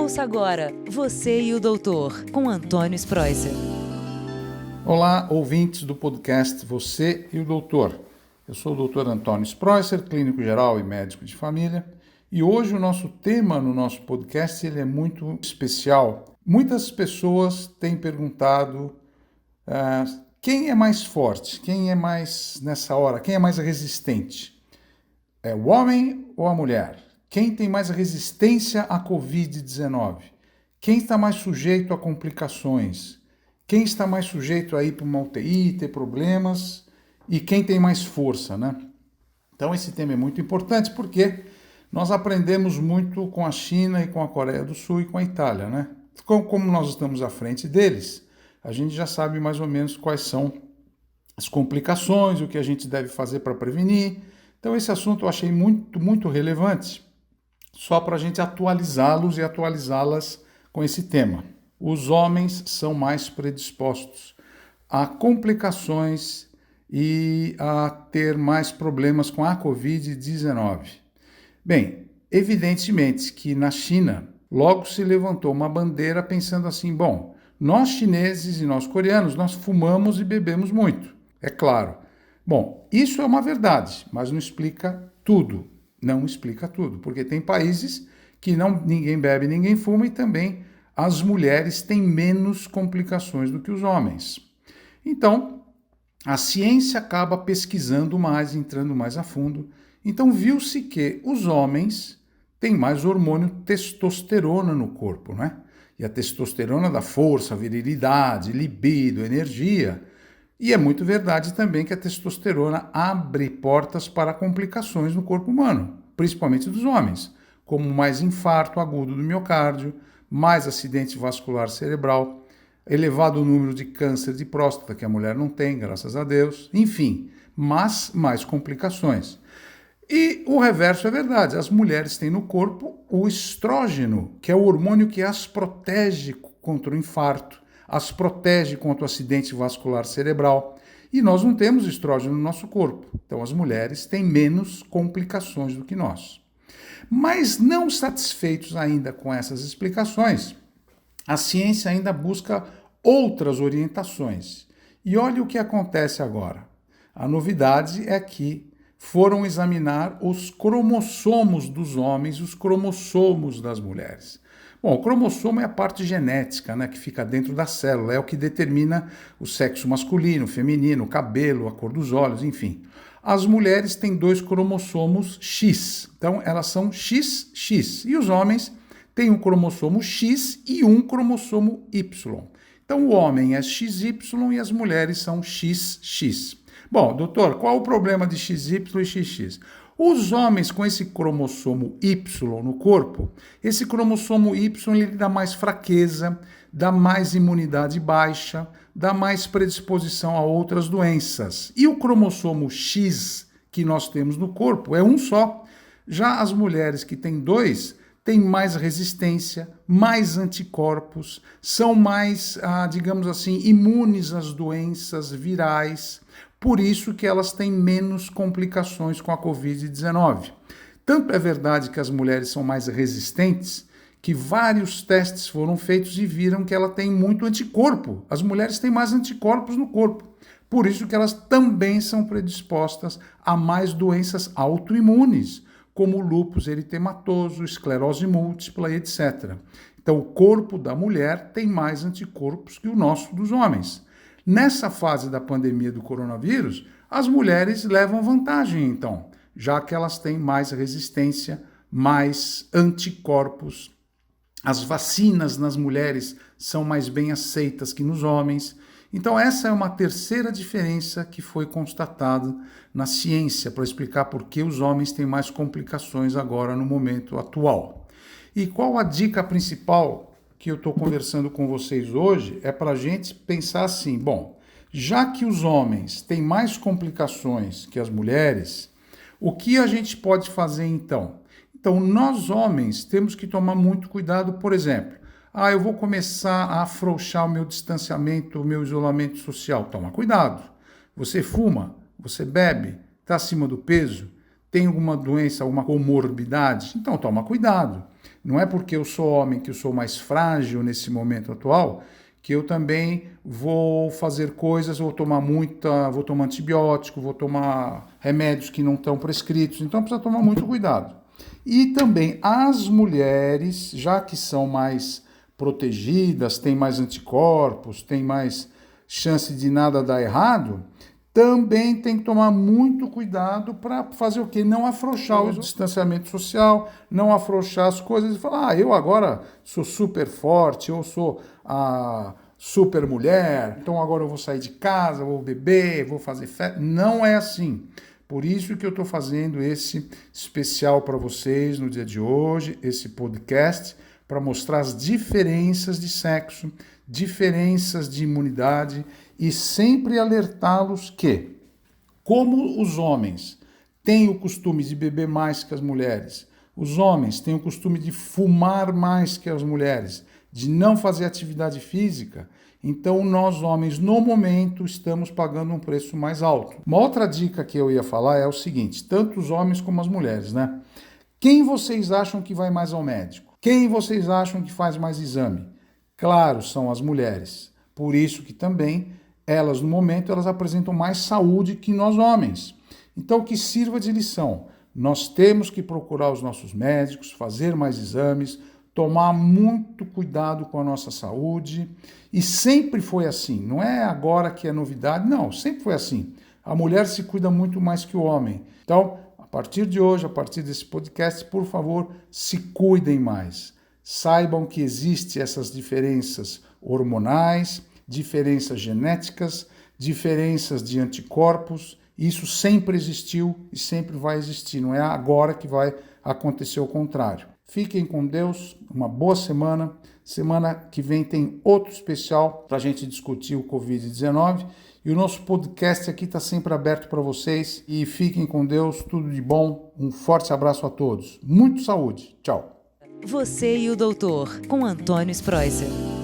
Ouça agora Você e o Doutor, com Antônio Spreuser. Olá, ouvintes do podcast Você e o Doutor. Eu sou o Dr. Antônio Spreuser, clínico geral e médico de família, e hoje o nosso tema no nosso podcast ele é muito especial. Muitas pessoas têm perguntado quem é mais forte, quem é mais nessa hora, quem é mais resistente? É o homem ou a mulher? Quem tem mais resistência à Covid-19? Quem está mais sujeito a complicações? Quem está mais sujeito a ir para uma UTI, ter problemas? E quem tem mais força, né? Então esse tema é muito importante porque nós aprendemos muito com a China e com a Coreia do Sul e com a Itália, né? Como nós estamos à frente deles, a gente já sabe mais ou menos quais são as complicações, o que a gente deve fazer para prevenir. Então esse assunto eu achei muito relevante, só para a gente atualizá-los e atualizá-las com esse tema. Os homens são mais predispostos a complicações e a ter mais problemas com a Covid-19. Bem, evidentemente que na China logo se levantou uma bandeira pensando assim, bom, nós chineses e nós coreanos, nós fumamos e bebemos muito, é claro. Bom, isso é uma verdade, mas não explica tudo. Não explica tudo, porque tem países que ninguém bebe, ninguém fuma e também as mulheres têm menos complicações do que os homens. Então, a ciência acaba pesquisando mais, entrando mais a fundo. Então, viu-se que os homens têm mais hormônio testosterona no corpo, né? E a testosterona dá força, virilidade, libido, energia. E é muito verdade também que a testosterona abre portas para complicações no corpo humano, principalmente dos homens, como mais infarto agudo do miocárdio, mais acidente vascular cerebral, elevado número de câncer de próstata, que a mulher não tem, graças a Deus, enfim, mas mais complicações. E o reverso é verdade, as mulheres têm no corpo o estrógeno, que é o hormônio que as protege contra o infarto, as protege contra o acidente vascular cerebral. E nós não temos estrógeno no nosso corpo. Então as mulheres têm menos complicações do que nós. Mas não satisfeitos ainda com essas explicações, a ciência ainda busca outras orientações. E olha o que acontece agora. A novidade é que foram examinar os cromossomos dos homens e os cromossomos das mulheres. Bom, o cromossomo é a parte genética, né, que fica dentro da célula, é o que determina o sexo masculino, feminino, o cabelo, a cor dos olhos, enfim. As mulheres têm 2 cromossomos X, então elas são XX, e os homens têm um cromossomo X e um cromossomo Y. Então o homem é XY e as mulheres são XX. Bom, doutor, qual o problema de XY e XX? Os homens com esse cromossomo Y no corpo, esse cromossomo Y ele dá mais fraqueza, dá mais imunidade baixa, dá mais predisposição a outras doenças. E o cromossomo X que nós temos no corpo é um só. Já as mulheres que têm 2 têm mais resistência, mais anticorpos, são mais, digamos assim, imunes às doenças virais. Por isso que elas têm menos complicações com a Covid-19. Tanto é verdade que as mulheres são mais resistentes, que vários testes foram feitos e viram que ela tem muito anticorpo. As mulheres têm mais anticorpos no corpo. Por isso que elas também são predispostas a mais doenças autoimunes, como lúpus eritematoso, esclerose múltipla, etc. Então, o corpo da mulher tem mais anticorpos que o nosso dos homens. Nessa fase da pandemia do coronavírus, as mulheres levam vantagem, então, já que elas têm mais resistência, mais anticorpos. As vacinas nas mulheres são mais bem aceitas que nos homens. Então, essa é uma terceira diferença que foi constatada na ciência para explicar por que os homens têm mais complicações agora no momento atual. E qual a dica principal que eu estou conversando com vocês hoje é para a gente pensar assim, bom, já que os homens têm mais complicações que as mulheres, o que a gente pode fazer então? Então, nós homens temos que tomar muito cuidado, por exemplo, eu vou começar a afrouxar o meu distanciamento, o meu isolamento social. Toma cuidado. Você fuma, você bebe, está acima do peso, tem alguma doença, alguma comorbidade? Então toma cuidado. Não é porque eu sou homem que eu sou mais frágil nesse momento atual que eu também vou fazer coisas, vou tomar antibiótico, vou tomar remédios que não estão prescritos. Então precisa tomar muito cuidado. E também as mulheres, já que são mais protegidas, têm mais anticorpos, têm mais chance de nada dar errado, também tem que tomar muito cuidado para fazer o quê? Não afrouxar o distanciamento social, não afrouxar as coisas e falar, eu agora sou super forte, eu sou a super mulher, então agora eu vou sair de casa, vou beber, vou fazer festa. Não é assim. Por isso que eu estou fazendo esse especial para vocês no dia de hoje, esse podcast, para mostrar as diferenças de sexo, diferenças de imunidade e sempre alertá-los que, como os homens têm o costume de beber mais que as mulheres, os homens têm o costume de fumar mais que as mulheres, de não fazer atividade física, então nós homens, no momento, estamos pagando um preço mais alto. Uma outra dica que eu ia falar é o seguinte, tanto os homens como as mulheres, né? Quem vocês acham que vai mais ao médico? Quem vocês acham que faz mais exame? Claro, são as mulheres. Por isso que também elas, no momento, elas apresentam mais saúde que nós homens. Então, que sirva de lição. Nós temos que procurar os nossos médicos, fazer mais exames, tomar muito cuidado com a nossa saúde. E sempre foi assim. Não é agora que é novidade. Não, sempre foi assim. A mulher se cuida muito mais que o homem. Então, a partir de hoje, a partir desse podcast, por favor, se cuidem mais. Saibam que existem essas diferenças hormonais, diferenças genéticas, diferenças de anticorpos. Isso sempre existiu e sempre vai existir. Não é agora que vai acontecer o contrário. Fiquem com Deus, uma boa semana. Semana que vem tem outro especial para a gente discutir o Covid-19. E o nosso podcast aqui está sempre aberto para vocês. E fiquem com Deus, tudo de bom. Um forte abraço a todos. Muito saúde. Tchau. Você e o Doutor, com Antônio Spreuser.